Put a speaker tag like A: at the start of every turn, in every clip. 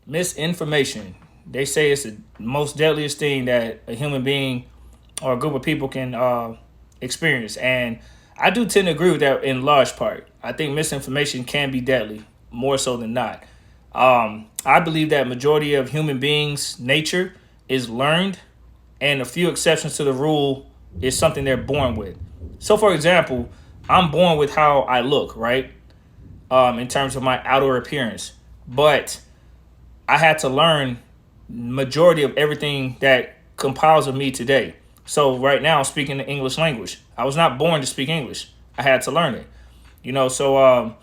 A: Misinformation. They say it's the most deadliest thing that a human being or a group of people can experience. And I do tend to agree with that in large part. I think misinformation can be deadly, more so than not. I believe that majority of human beings' nature is learned, and a few exceptions to the rule is something they're born with. So, for example, I'm born with how I look, right? In terms of my outer appearance, but I had to learn majority of everything that compiles of me today. So right now I'm speaking the English language. I was not born to speak English. I had to learn it. So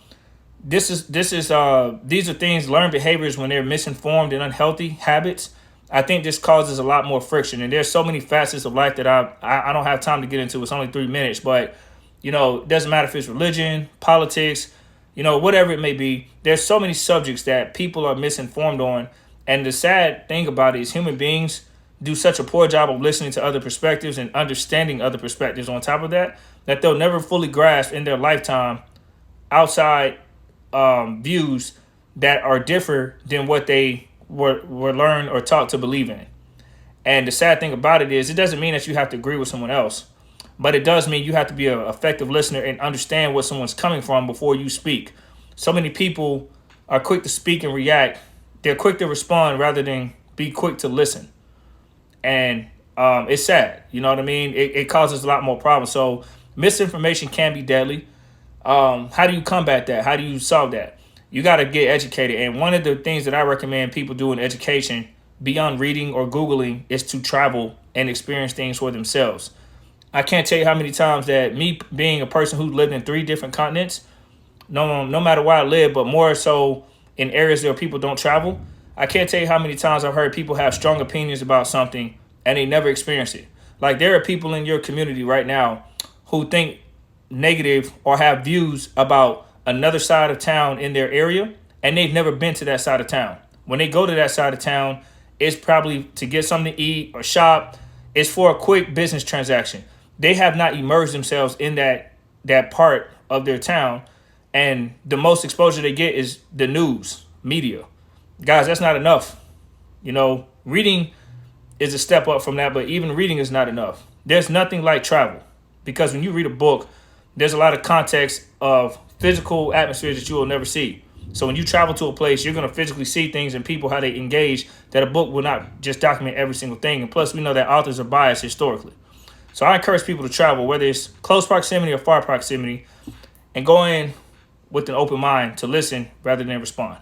A: these are things, learned behaviors when they're misinformed and unhealthy habits. I think this causes a lot more friction, and there's so many facets of life that I don't have time to get into. It's only 3 minutes, but it doesn't matter if it's religion, politics, whatever it may be. There's so many subjects that people are misinformed on, and the sad thing about it is human beings do such a poor job of listening to other perspectives and understanding other perspectives on top of that, that they'll never fully grasp in their lifetime outside views that are different than what they were learned or taught to believe in. And the sad thing about it is, it doesn't mean that you have to agree with someone else, but it does mean you have to be an effective listener and understand what someone's coming from before you speak. So many people are quick to speak and react. They're quick to respond rather than be quick to listen. And it's sad. You know what I mean? It causes a lot more problems. So misinformation can be deadly. How do you combat that? How do you solve that? You got to get educated. And one of the things that I recommend people do in education, beyond reading or Googling, is to travel and experience things for themselves. I can't tell you how many times that me being a person who lived in 3 different continents, no matter where I live, but more so in areas where people don't travel, I can't tell you how many times I've heard people have strong opinions about something and they never experienced it. Like, there are people in your community right now who think negative or have views about another side of town in their area, and they've never been to that side of town. When they go to that side of town, it's probably to get something to eat or shop. It's for a quick business transaction. They have not immersed themselves in that part of their town, and the most exposure they get is the news media. Guys, that's not enough. Reading is a step up from that, but even reading is not enough. There's nothing like travel, because when you read a book, there's a lot of context of physical atmospheres that you will never see. So when you travel to a place, you're going to physically see things and people, how they engage, that a book will not just document every single thing. And plus, we know that authors are biased historically. So I encourage people to travel, whether it's close proximity or far proximity, and go in with an open mind to listen rather than respond.